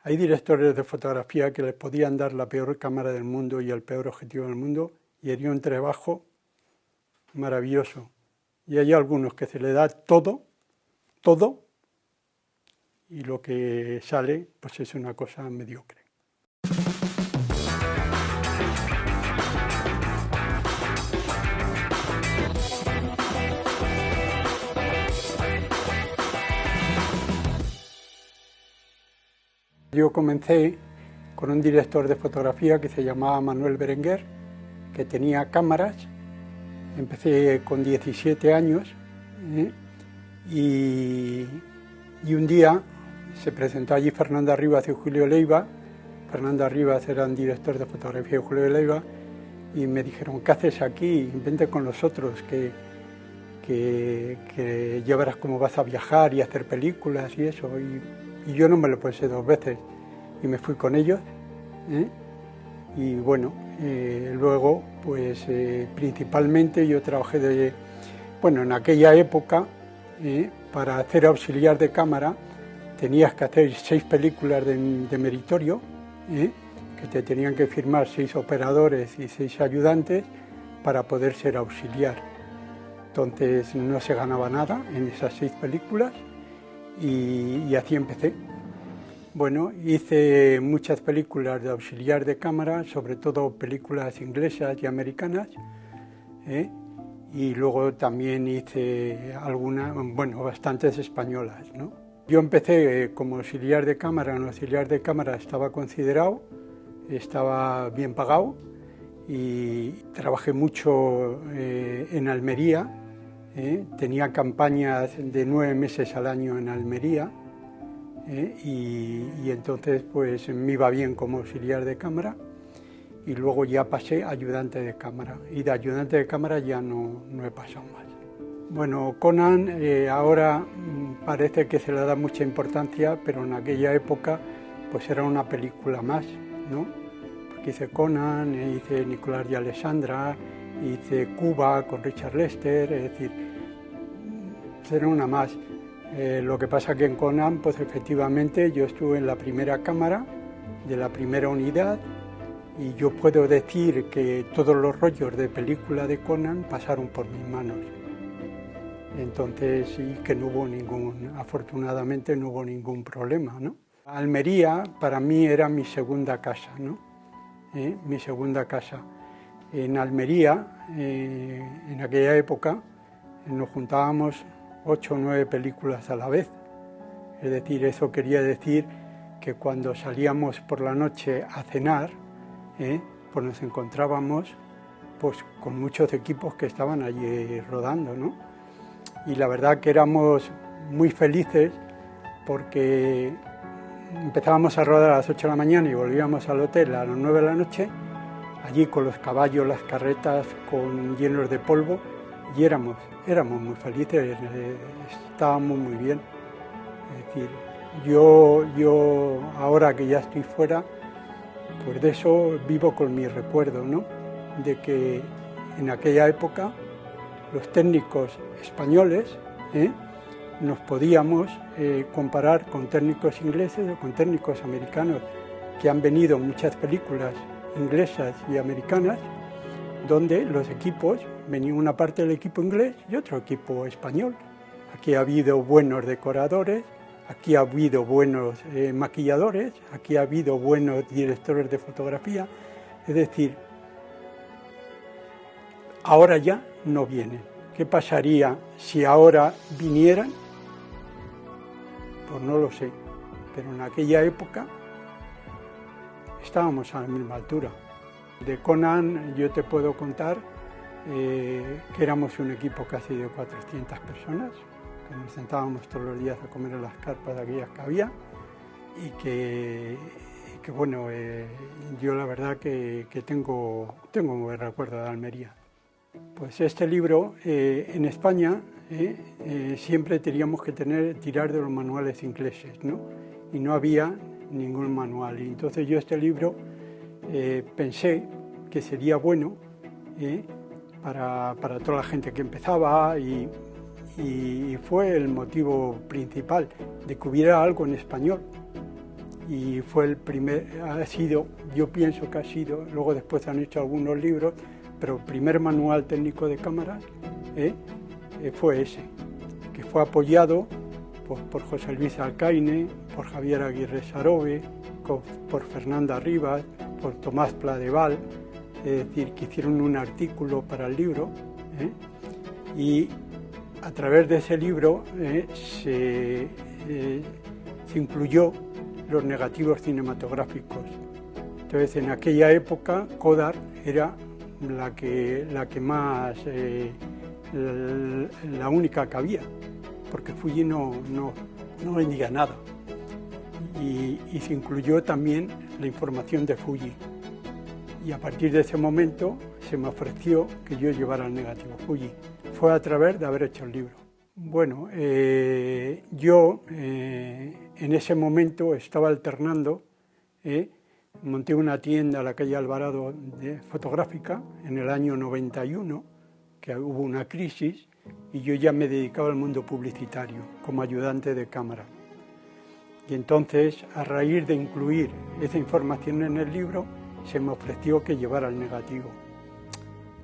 Hay directores de fotografía que les podían dar la peor cámara del mundo y el peor objetivo del mundo y haría un trabajo maravilloso. Y hay algunos que se le da todo, y lo que sale pues es una cosa mediocre. Yo comencé con un director de fotografía que se llamaba Manuel Berenguer, que tenía cámaras. Empecé con 17 años y un día se presentó allí Fernanda Rivas y Julio Leiva. Fernanda Rivas era un director de fotografía de Julio Leiva y me dijeron: ¿qué haces aquí? Vente con nosotros, que ya verás cómo vas a viajar y hacer películas y eso. Y yo no me lo pensé dos veces y me fui con ellos. Y bueno, luego pues principalmente yo trabajé en aquella época para hacer auxiliar de cámara tenías que hacer 6 películas de meritorio, que te tenían que firmar 6 operadores y 6 ayudantes para poder ser auxiliar. Entonces no se ganaba nada en esas 6 películas y así empecé. Bueno, hice muchas películas de auxiliar de cámara, sobre todo películas inglesas y americanas, y luego también hice bastantes españolas, ¿no? Yo empecé como auxiliar de cámara. En auxiliar de cámara estaba considerado, estaba bien pagado y trabajé mucho en Almería, tenía campañas de 9 meses al año en Almería. Y entonces pues me iba bien como auxiliar de cámara y luego ya pasé a ayudante de cámara y de ayudante de cámara ya no he pasado más. Bueno, Conan ahora parece que se le da mucha importancia, pero en aquella época pues era una película más, ¿no? Porque hice Conan, hice Nicolás y Alessandra, hice Cuba con Richard Lester, es decir, era una más. Lo que pasa que en Conan, pues efectivamente yo estuve en la primera cámara de la primera unidad y yo puedo decir que todos los rollos de película de Conan pasaron por mis manos. Entonces sí que afortunadamente no hubo ningún problema, ¿no? Almería para mí era mi segunda casa, ¿no? Mi segunda casa. En Almería, en aquella época, nos juntábamos 8 o 9 películas a la vez. Es decir, eso quería decir que cuando salíamos por la noche a cenar, pues nos encontrábamos pues con muchos equipos que estaban allí rodando, ¿no? Y la verdad que éramos muy felices porque empezábamos a rodar a las 8 de la mañana y volvíamos al hotel a las 9 de la noche, allí con los caballos, las carretas llenos de polvo, y éramos muy felices, estábamos muy bien. Es decir, yo ahora que ya estoy fuera, pues de eso vivo con mi recuerdo, ¿no? De que en aquella época los técnicos españoles nos podíamos comparar con técnicos ingleses o con técnicos americanos, que han venido muchas películas inglesas y americanas, donde los equipos, venía una parte del equipo inglés y otro equipo español. Aquí ha habido buenos decoradores, aquí ha habido buenos maquilladores, aquí ha habido buenos directores de fotografía. Es decir, ahora ya no vienen. ¿Qué pasaría si ahora vinieran? Pues no lo sé, pero en aquella época estábamos a la misma altura. De Conan yo te puedo contar que éramos un equipo casi de 400 personas, que nos sentábamos todos los días a comer en las carpas de aquellas que había y que bueno, yo la verdad que tengo un buen recuerdo de Almería. Pues este libro en España siempre teníamos que tirar de los manuales ingleses, ¿no? Y no había ningún manual. Y entonces yo este libro pensé que sería bueno para toda la gente que empezaba y fue el motivo principal de que hubiera algo en español. y fue el primer, yo pienso que ha sido, luego después han hecho algunos libros, pero el primer manual técnico de cámaras fue ese, que fue apoyado por José Luis Alcaine, por Javier Aguirre Sarobe, por Fernanda Rivas, por Tomás Pladeval, es decir, que hicieron un artículo para el libro, y a través de ese libro se incluyó los negativos cinematográficos. Entonces, en aquella época, Kodar era la que más, la única que había, porque Fuji no vendía nada. Y se incluyó también la información de Fuji. Y a partir de ese momento se me ofreció que yo llevara el negativo Fuji. Fue a través de haber hecho el libro. Bueno, yo en ese momento estaba alternando, monté una tienda en la calle Alvarado fotográfica en el año 91, que hubo una crisis, y yo ya me dedicaba al mundo publicitario como ayudante de cámara. Y entonces, a raíz de incluir esa información en el libro, se me ofreció que llevara el negativo.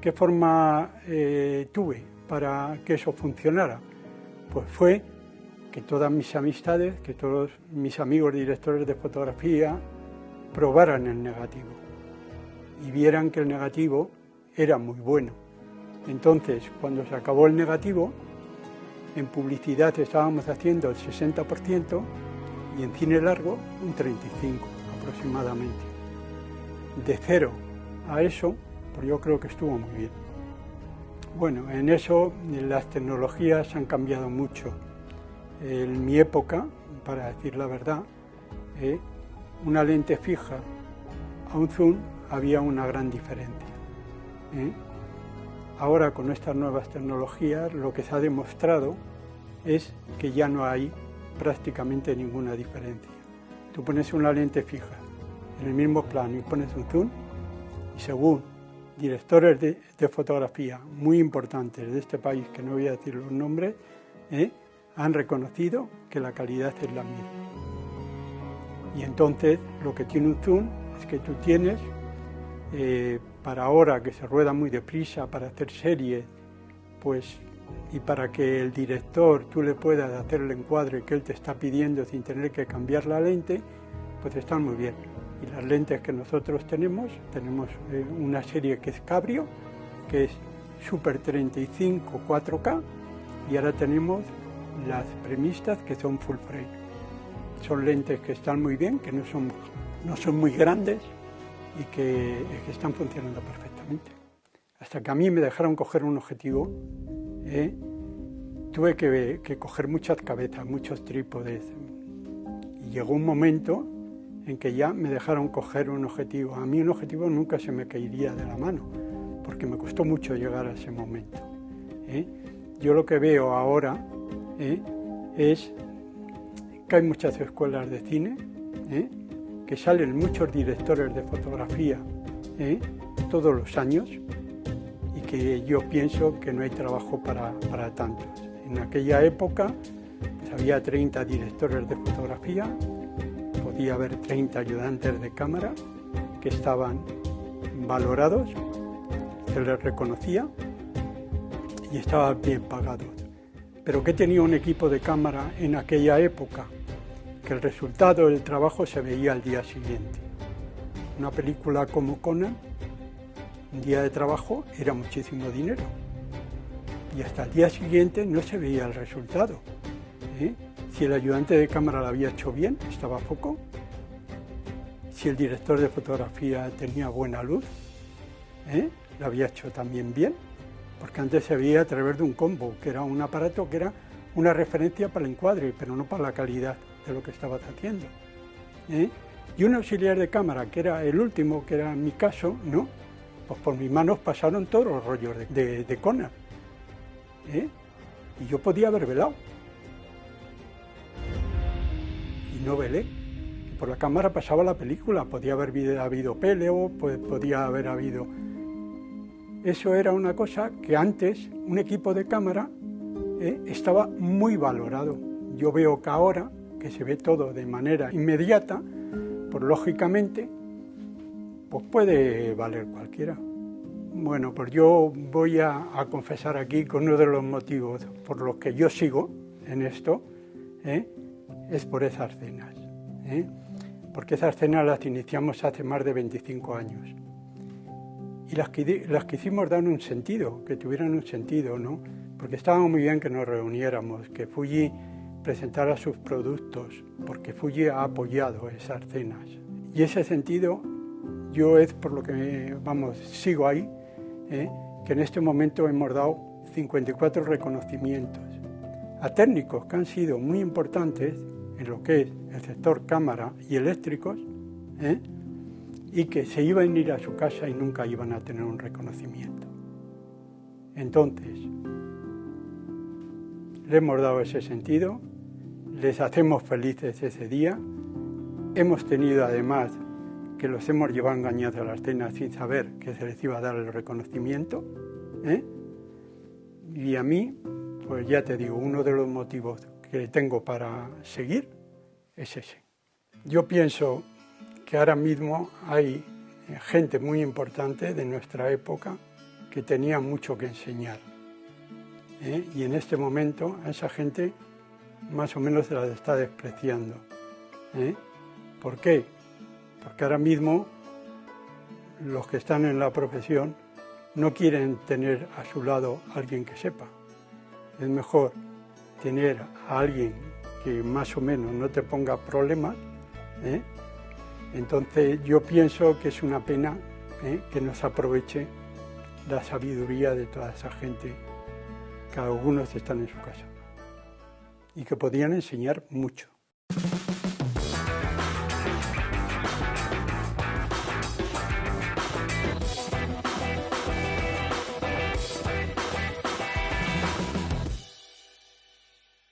¿Qué forma tuve para que eso funcionara? Pues fue que todas mis amistades, que todos mis amigos directores de fotografía probaran el negativo y vieran que el negativo era muy bueno. Entonces, cuando se acabó el negativo, en publicidad estábamos haciendo el 60% y en cine largo un 35% aproximadamente. De 0 a eso, pues yo creo que estuvo muy bien. Bueno, en eso las tecnologías han cambiado mucho. En mi época, para decir la verdad, una lente fija a un zoom había una gran diferencia. Ahora, con estas nuevas tecnologías, lo que se ha demostrado es que ya no hay prácticamente ninguna diferencia. Tú pones una lente fija en el mismo plano y pones un zoom, y según directores de fotografía muy importantes de este país, que no voy a decir los nombres, han reconocido que la calidad es la misma. Y entonces lo que tiene un zoom es que tú tienes, para ahora que se rueda muy deprisa, para hacer series, pues, y para que el director tú le puedas hacer el encuadre que él te está pidiendo sin tener que cambiar la lente, pues están muy bien. Y las lentes que nosotros tenemos una serie que es Cabrio, que es Super 35 4K, y ahora tenemos las premistas que son full frame. Son lentes que están muy bien, que no son muy grandes y que están funcionando perfectamente. Hasta que a mí me dejaron coger un objetivo, tuve que coger muchas cabezas, muchos trípodes, y llegó un momento en que ya me dejaron coger un objetivo. A mí un objetivo nunca se me caería de la mano, porque me costó mucho llegar a ese momento. Yo lo que veo ahora es que hay muchas escuelas de cine, que salen muchos directores de fotografía todos los años, y que yo pienso que no hay trabajo para tantos. En aquella época pues, había 30 directores de fotografía, podía haber 30 ayudantes de cámara que estaban valorados, se les reconocía y estaban bien pagados. Pero ¿qué tenía un equipo de cámara en aquella época? Que el resultado del trabajo se veía al día siguiente. Una película como Conan, un día de trabajo era muchísimo dinero y hasta el día siguiente no se veía el resultado. Si el ayudante de cámara lo había hecho bien, estaba a foco. Si el director de fotografía tenía buena luz, lo había hecho también bien, porque antes se veía a través de un combo, que era un aparato que era una referencia para el encuadre, pero no para la calidad de lo que estabas haciendo. Y un auxiliar de cámara, que era el último, que era en mi caso, ¿no? Pues por mis manos pasaron todos los rollos de Conan. Y yo podía haber velado. Y no velé. Por la cámara pasaba la película, podía haber habido peleo, podía haber habido... Eso era una cosa que antes un equipo de cámara estaba muy valorado. Yo veo que ahora, que se ve todo de manera inmediata, pues lógicamente, pues puede valer cualquiera. Bueno, pues yo voy a confesar aquí que uno de los motivos por los que yo sigo en esto es por esas cenas. Porque esas cenas las iniciamos hace más de 25 años. Y las que hicimos dan un sentido, que tuvieran un sentido, ¿no? Porque estaba muy bien que nos reuniéramos, que Fuji presentara sus productos, porque Fuji ha apoyado esas cenas. Y ese sentido, yo es por lo que, sigo ahí, que en este momento hemos dado 54 reconocimientos a técnicos que han sido muy importantes en lo que es el sector cámara y eléctricos, y que se iban a ir a su casa y nunca iban a tener un reconocimiento. Entonces, le hemos dado ese sentido, les hacemos felices ese día. Hemos tenido además que los hemos llevado engañados a las cenas sin saber que se les iba a dar el reconocimiento. Y a mí, pues ya te digo, uno de los motivos que tengo para seguir es ese. Yo pienso que ahora mismo hay gente muy importante de nuestra época que tenía mucho que enseñar. Y en este momento a esa gente más o menos se la está despreciando. ¿Por qué? Porque ahora mismo los que están en la profesión no quieren tener a su lado a alguien que sepa. Es mejor tener a alguien que más o menos no te ponga problemas. Entonces yo pienso que es una pena que no se aproveche la sabiduría de toda esa gente, que algunos están en su casa y que podían enseñar mucho.